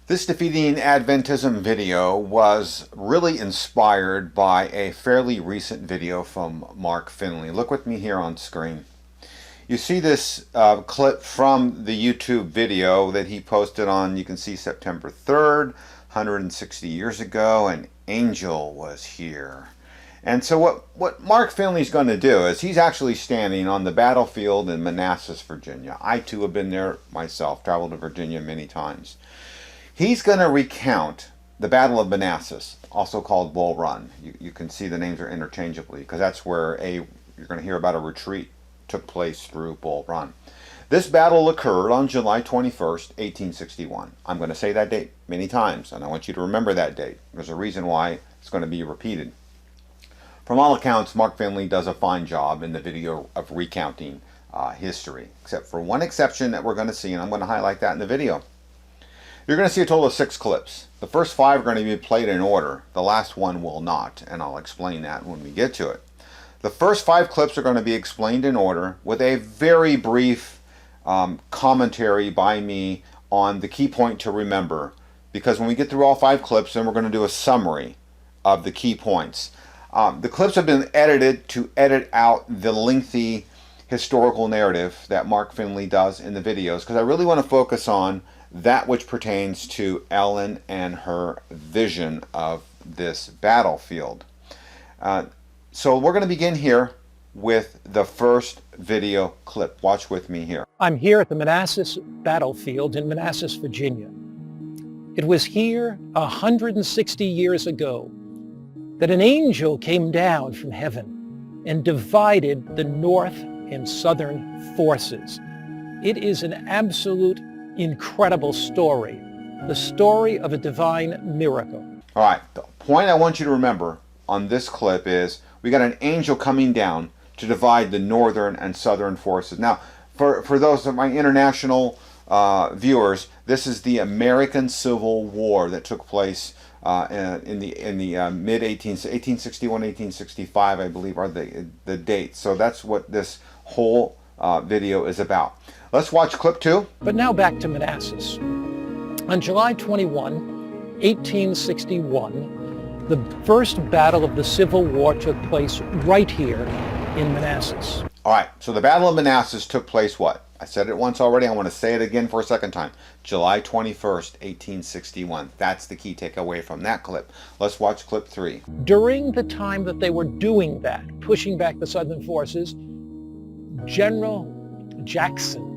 This Defeating Adventism video was really inspired by a fairly recent video from Mark Finley. Look with me here on screen. You see this clip from the YouTube video that he posted on, you can see September 3rd, 160 years ago, an angel was here. And so what Mark Finley is going to do is he's actually standing on the battlefield in Manassas, Virginia. I too have been there myself, traveled to Virginia many times. He's going to recount the Battle of Manassas, also called Bull Run. You can see the names are interchangeably because that's where you're going to hear about a retreat took place through Bull Run. This battle occurred on July 21st, 1861. I'm going to say that date many times, and I want you to remember that date. There's a reason why it's going to be repeated. From all accounts, Mark Finley does a fine job in the video of recounting history, except for one exception that we're going to see, and I'm going to highlight that in the video. You're going to see a total of 6 clips. The first 5 are going to be played in order. The last one will not, and I'll explain that when we get to it. The first 5 clips are going to be explained in order with a very brief commentary by me on the key point to remember, because when we get through all 5 clips, then we're going to do a summary of the key points. The clips have been edited to edit out the lengthy historical narrative that Mark Finley does in the videos, because I really want to focus on that which pertains to Ellen and her vision of this battlefield. So we're going to begin here with the first video clip. Watch with me here. I'm here at the Manassas battlefield in Manassas, Virginia. It was here 160 years ago that an angel came down from heaven and divided the north and southern forces. It is an absolute incredible story, the story of a divine miracle. All right, the point I want you to remember on this clip is we got an angel coming down to divide the northern and southern forces. Now, for those of my international viewers, this is the American Civil War that took place in the mid 1861, 1865, I believe, are the dates. So that's what this whole video is about. Let's watch clip 2. But now back to Manassas. On July 21, 1861, the first battle of the Civil War took place right here in Manassas. All right, so the Battle of Manassas took place what? I said it once already. I want to say it again for a second time. July 21st, 1861. That's the key takeaway from that clip. Let's watch clip 3. During the time that they were doing that, pushing back the southern forces, General Jackson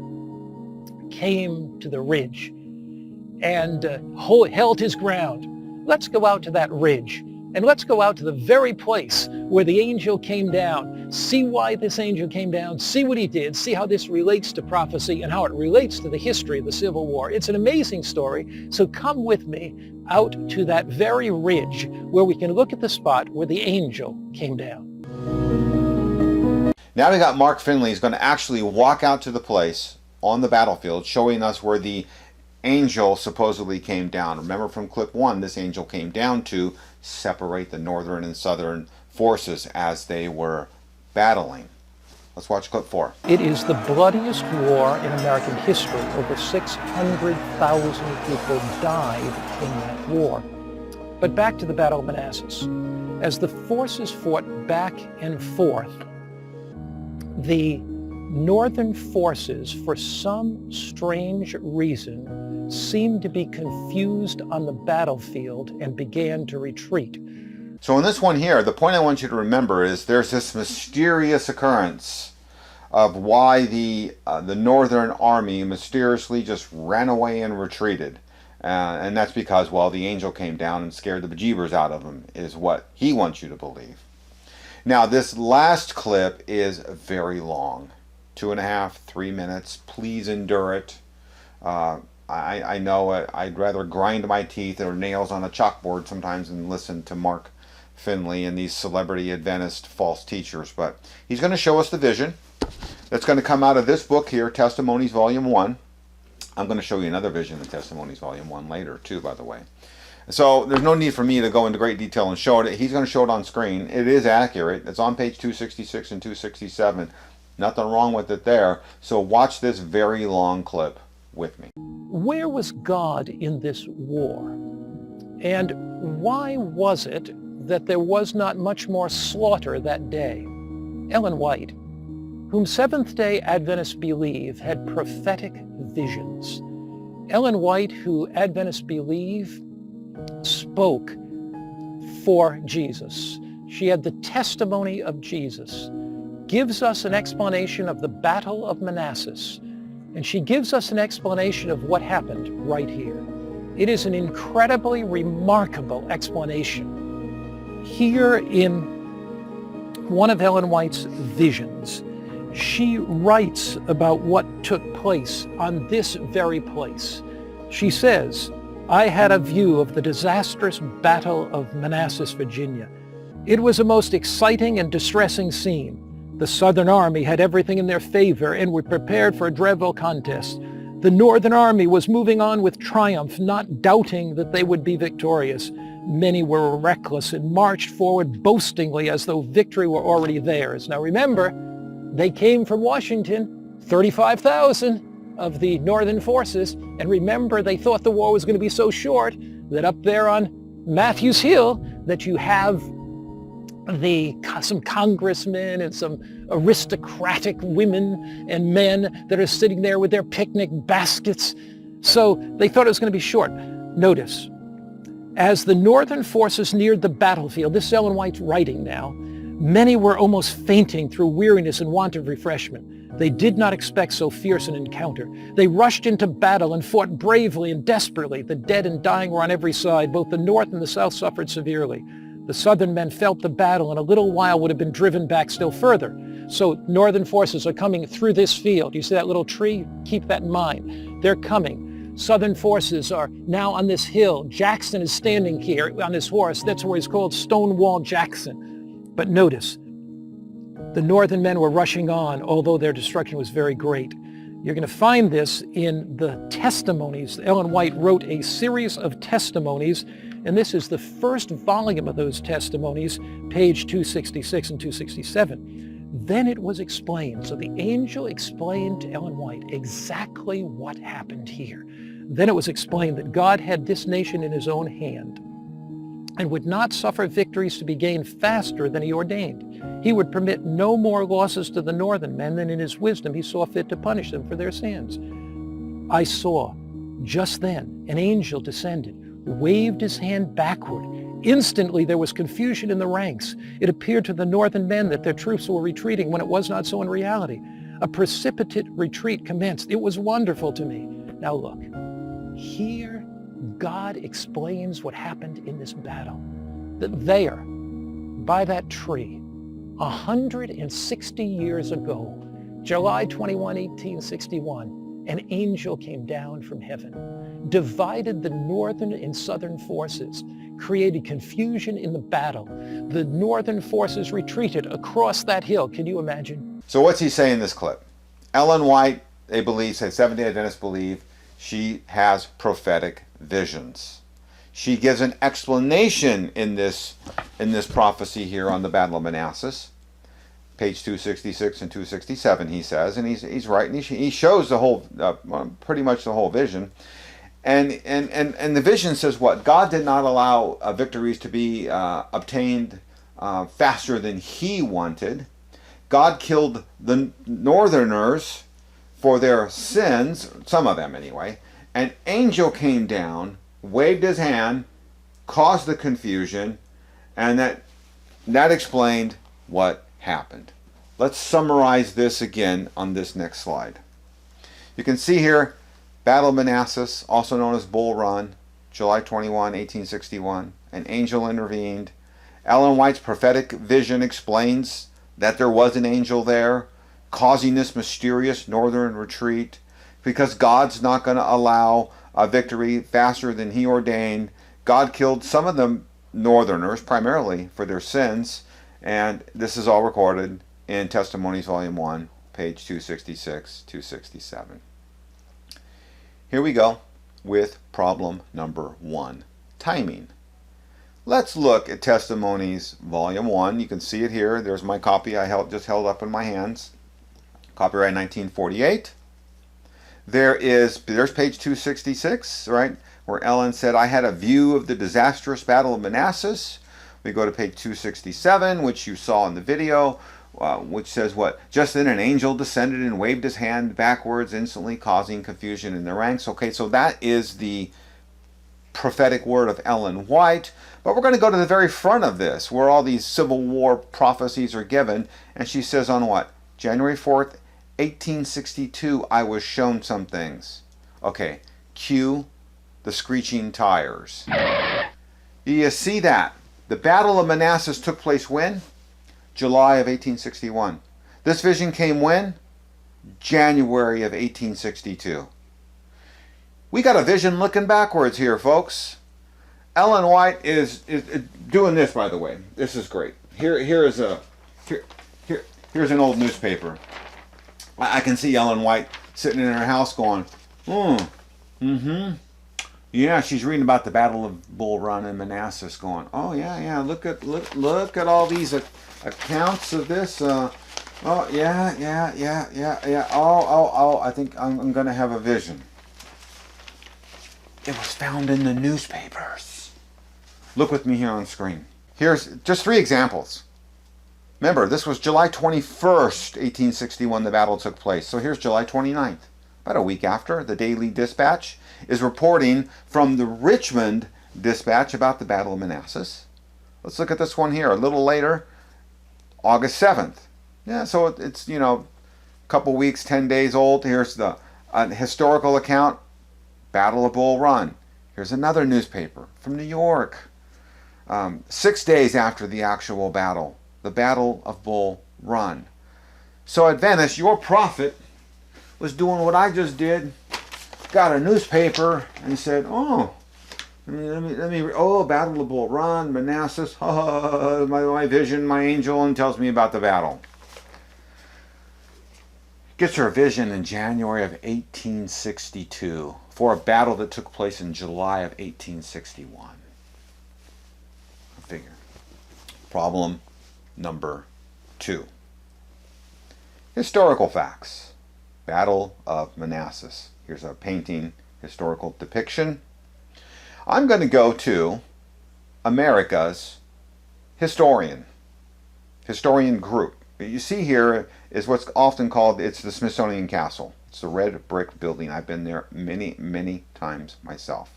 came to the ridge and held his ground. Let's go out to that ridge, and let's go out to the very place where the angel came down, see why this angel came down, see what he did, see how this relates to prophecy and how it relates to the history of the Civil War. It's an amazing story, so come with me out to that very ridge where we can look at the spot where the angel came down. Now we got Mark Finley is going to actually walk out to the place on the battlefield, showing us where the angel supposedly came down. Remember from clip 1, this angel came down to separate the northern and southern forces as they were battling. Let's watch clip 4. It is the bloodiest war in American history. Over 600,000 people died in that war. But back to the Battle of Manassas. As the forces fought back and forth, the northern forces, for some strange reason, seemed to be confused on the battlefield and began to retreat. So in this one here, the point I want you to remember is there's this mysterious occurrence of why the northern army mysteriously just ran away and retreated. And that's because, well, the angel came down and scared the bejeebers out of them, is what he wants you to believe. Now, this last clip is very long. 2.5, 3 minutes. Please endure it. I know I'd rather grind my teeth or nails on a chalkboard sometimes than listen to Mark Finley and these celebrity Adventist false teachers. But he's going to show us the vision that's going to come out of this book here, Testimonies Volume 1. I'm going to show you another vision in Testimonies Volume 1 later too, by the way. So there's no need for me to go into great detail and show it. He's going to show it on screen. It is accurate. It's on page 266 and 267. Nothing wrong with it there. So watch this very long clip with me. where was God in this war? And why was it that there was not much more slaughter that day? Ellen White, whom Seventh-day Adventists believe had prophetic visions. Ellen White, who Adventists believe spoke for Jesus. She had the testimony of Jesus, gives us an explanation of the Battle of Manassas, and she gives us an explanation of what happened right here. It is an incredibly remarkable explanation. Here in one of Ellen White's visions, she writes about what took place on this very place. She says, "I had a view of the disastrous Battle of Manassas, Virginia. It was a most exciting and distressing scene. The Southern Army had everything in their favor and were prepared for a dreadful contest. The Northern Army was moving on with triumph, not doubting that they would be victorious. Many were reckless and marched forward boastingly as though victory were already theirs." Now remember, they came from Washington, 35,000 of the Northern forces, and remember they thought the war was going to be so short that up there on Matthews Hill that you have some congressmen and some aristocratic women and men that are sitting there with their picnic baskets. So they thought it was going to be short. Notice, as the Northern forces neared the battlefield, this is Ellen White's writing now, many were almost fainting through weariness and want of refreshment. They did not expect so fierce an encounter. They rushed into battle and fought bravely and desperately. The dead and dying were on every side. Both the North and the South suffered severely. The Southern men felt the battle and a little while would have been driven back still further. So Northern forces are coming through this field. You see that little tree? Keep that in mind. They're coming. Southern forces are now on this hill. Jackson is standing here on his horse. That's where he's called Stonewall Jackson. But notice, the Northern men were rushing on, although their destruction was very great. You're going to find this in the testimonies. Ellen White wrote a series of testimonies, and this is the first volume of those testimonies, page 266 and 267. Then it was explained. So the angel explained to Ellen White exactly what happened here. Then it was explained that God had this nation in his own hand and would not suffer victories to be gained faster than he ordained. He would permit no more losses to the Northern men than in his wisdom he saw fit to punish them for their sins. I saw just then an angel descended, waved his hand backward. Instantly there was confusion in the ranks. It appeared to the Northern men that their troops were retreating when it was not so in reality. A precipitate retreat commenced. It was wonderful to me. Now look, here God explains what happened in this battle. That there, by that tree, 160 years ago, July 21, 1861, an angel came down from heaven, divided the Northern and Southern forces, created confusion in the battle. The Northern forces retreated across that hill. Can you imagine? So what's he saying in this clip? Ellen White, they believe, Seventh-day Adventists believe, she has prophetic visions. She gives an explanation in this prophecy here on the Battle of Manassas, page 266 and 267. He says, and he's right, and he shows the whole, pretty much the whole vision, and the vision says what? God did not allow victories to be obtained faster than he wanted. God killed the Northerners for their sins, some of them anyway. An angel came down, waved his hand, caused the confusion, and that explained what happened. Let's summarize this again on this next slide. You can see here, Battle of Manassas, also known as Bull Run, July 21, 1861. An angel intervened. Ellen White's prophetic vision explains that there was an angel there, causing this mysterious northern retreat, because God's not going to allow a victory faster than he ordained. God killed some of the Northerners, primarily for their sins, and this is all recorded in Testimonies, Volume 1, page 266, 267. Here we go with problem number 1, timing. Let's look at Testimonies, Volume 1. You can see it here. There's my copy I just held up in my hands. Copyright 1948. There's page 266, right, where Ellen said, I had a view of the disastrous Battle of Manassas. We go to page 267, which you saw in the video, which says what? Just then an angel descended and waved his hand backwards, instantly causing confusion in the ranks. Okay, so that is the prophetic word of Ellen White. But we're going to go to the very front of this, where all these Civil War prophecies are given. And she says on what? January 4th, 1862, I was shown some things. Okay, cue the screeching tires. Do you see that? The Battle of Manassas took place when? July of 1861. This vision came when? January of 1862. We got a vision looking backwards here, folks. Ellen White is doing this, by the way. This is great. Here's an old newspaper. I can see Ellen White sitting in her house going, yeah, she's reading about the Battle of Bull Run in Manassas, going, oh yeah, look at all these accounts of this. Oh yeah. Oh, I think I'm gonna have a vision. It was found in the newspapers. Look with me here on screen. Here's just 3 examples. Remember, this was July 21st, 1861, the battle took place. So here's July 29th. About a week after, the Daily Dispatch is reporting from the Richmond Dispatch about the Battle of Manassas. Let's look at this one here. A little later, August 7th. Yeah, so it's, a couple weeks, 10 days old. Here's the historical account, Battle of Bull Run. Here's another newspaper from New York. 6 days after the actual battle, the Battle of Bull Run. So Adventist, your prophet was doing what I just did. Got a newspaper and said, oh, Battle of Bull Run, Manassas, my vision, my angel, and tells me about the battle. Gets her vision in January of 1862 for a battle that took place in July of 1861. Figure. Problem number 2. Historical facts. Battle of Manassas. Here's a painting, historical depiction. I'm going to go to America's historian group. You see here is what's often called, it's the Smithsonian Castle. It's the red brick building. I've been there many times myself.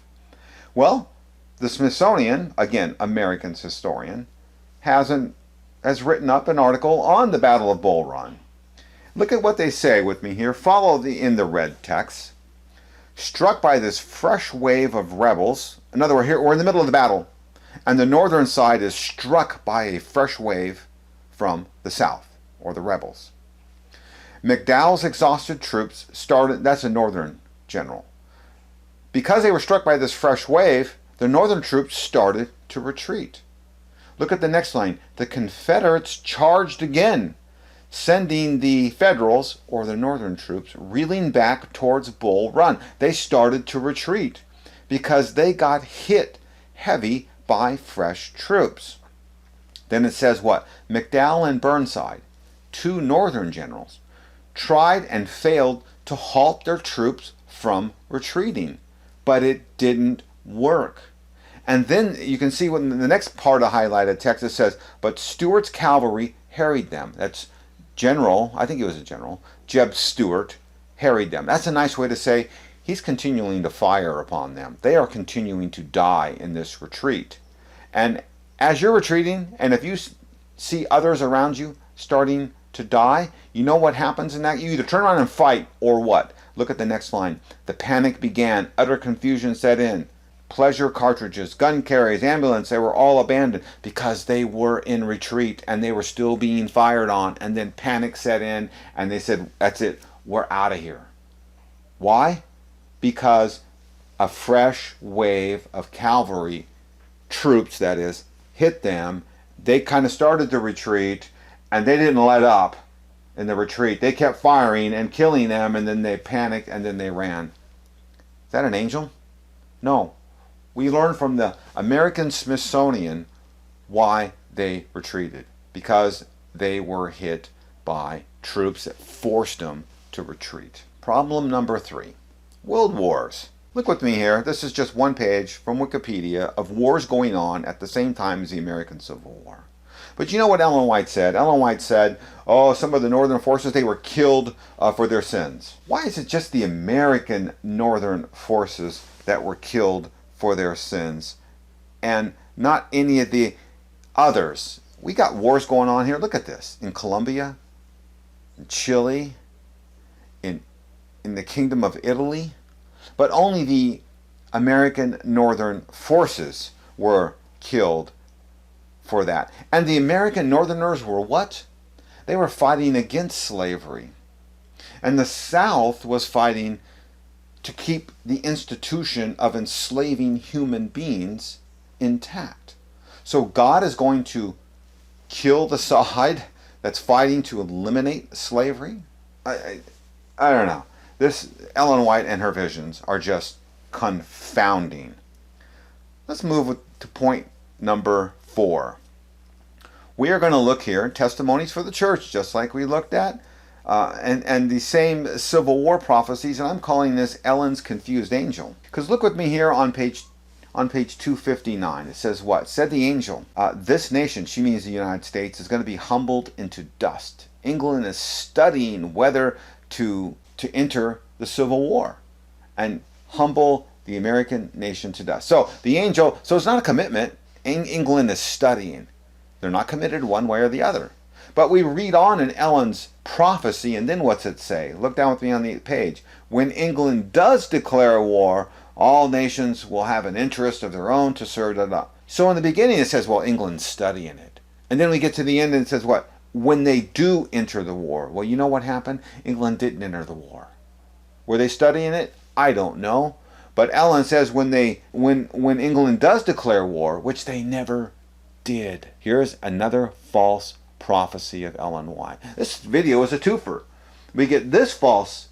Well, the Smithsonian, again, American's historian, has written up an article on the Battle of Bull Run. Look at what they say with me here. Follow in the red text. Struck by this fresh wave of rebels, in other words, here we're in the middle of the battle, and the northern side is struck by a fresh wave from the south, or the rebels. McDowell's exhausted troops started, that's a northern general. Because they were struck by this fresh wave, the northern troops started to retreat. Look at the next line. The Confederates charged again, sending the Federals, or the northern troops, reeling back towards Bull Run. They started to retreat because they got hit heavy by fresh troops. Then it says what? McDowell and Burnside, 2 northern generals, tried and failed to halt their troops from retreating, but it didn't work. And then you can see when the next part of highlighted text, it says, but Stuart's cavalry harried them. That's General, I think he was a general, Jeb Stuart, harried them. That's a nice way to say he's continuing to fire upon them. They are continuing to die in this retreat. And as you're retreating, and if you see others around you starting to die, you know what happens in that? You either turn around and fight, or what? Look at the next line. The panic began. Utter confusion set in. Pleasure cartridges, gun carriers, ambulance, they were all abandoned because they were in retreat and they were still being fired on. And then panic set in and they said, that's it, we're out of here. Why? Because a fresh wave of cavalry troops, that is, hit them. They kind of started to retreat and they didn't let up in the retreat. They kept firing and killing them, and then they panicked and then they ran. Is that an angel? No. We learn from the American Smithsonian why they retreated. Because they were hit by troops that forced them to retreat. Problem number 3. World wars. Look with me here. This is just one page from Wikipedia of wars going on at the same time as the American Civil War. But you know what Ellen White said? Ellen White said, oh, some of the northern forces, they were killed for their sins. Why is it just the American northern forces that were killed for their sins and not any of the others? We got wars going on here. Look at this. In Colombia, in Chile, in the Kingdom of Italy. But only the American northern forces were killed for that. And the American Northerners were what? They were fighting against slavery. And the South was fighting to keep the institution of enslaving human beings intact. So God is going to kill the side that's fighting to eliminate slavery? I don't know. This Ellen White and her visions are just confounding. Let's move to point number 4. We are going to look here at testimonies for the church, just like we looked at, and the same Civil War prophecies, and I'm calling this Ellen's Confused Angel. Because look with me here on page 259. It says what? Said the angel, this nation, she means the United States, is going to be humbled into dust. England is studying whether to enter the Civil War and humble the American nation to dust. So the angel, so it's not a commitment. England is studying. They're not committed one way or the other. But we read on in Ellen's prophecy, and then what's it say? Look down with me on the page. When England does declare war, all nations will have an interest of their own to serve. So in the beginning it says, well, England's studying it. And then we get to the end and it says what? When they do enter the war. Well, you know what happened? England didn't enter the war. Were they studying it? I don't know. But Ellen says when England does declare war, which they never did. Here's another false prophecy of Ellen White. This video is a twofer. We get this false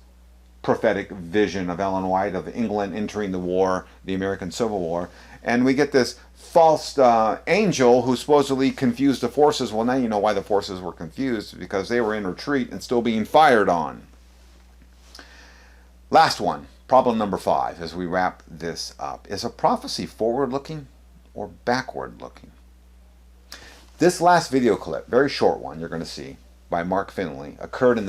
prophetic vision of Ellen White of England entering the war, the American Civil War, and we get this false angel who supposedly confused the forces. Well, now you know why the forces were confused, because they were in retreat and still being fired on. Last one, problem number 5, as we wrap this up. Is a prophecy forward-looking or backward-looking? This last video clip, very short one, you're going to see, by Mark Finley, occurred in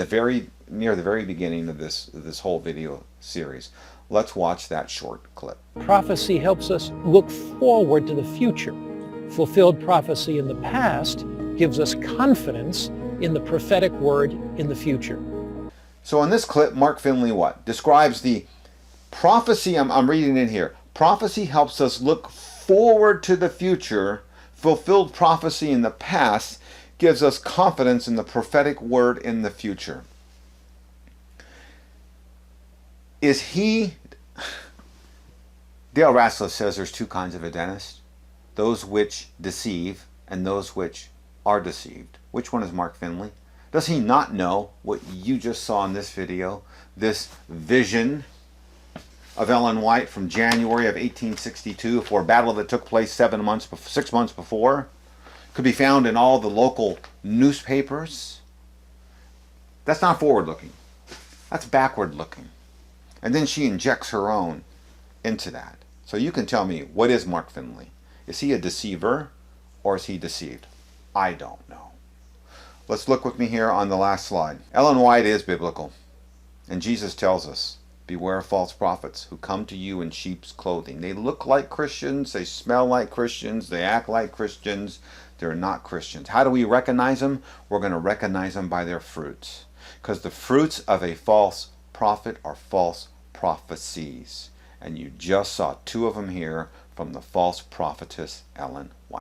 near the very beginning of this whole video series. Let's watch that short clip. Prophecy helps us look forward to the future. Fulfilled prophecy in the past gives us confidence in the prophetic word in the future. So in this clip, Mark Finley what? Describes the prophecy, I'm reading it here. Prophecy helps us look forward to the future. Fulfilled prophecy in the past gives us confidence in the prophetic word in the future. Is he... Dale Ratzlaff says there's 2 kinds of Adventists. Those which deceive and those which are deceived. Which one is Mark Finley? Does he not know what you just saw in this video? This vision of Ellen White from January of 1862 for a battle that took place 6 months before. Could be found in all the local newspapers. That's not forward-looking. That's backward-looking. And then she injects her own into that. So you can tell me, what is Mark Finley? Is he a deceiver or is he deceived? I don't know. Let's look with me here on the last slide. Ellen White is biblical. And Jesus tells us, beware of false prophets who come to you in sheep's clothing. They look like Christians, they smell like Christians, they act like Christians. They're not Christians. How do we recognize them? We're going to recognize them by their fruits. Because the fruits of a false prophet are false prophecies. And you just saw 2 of them here from the false prophetess Ellen White.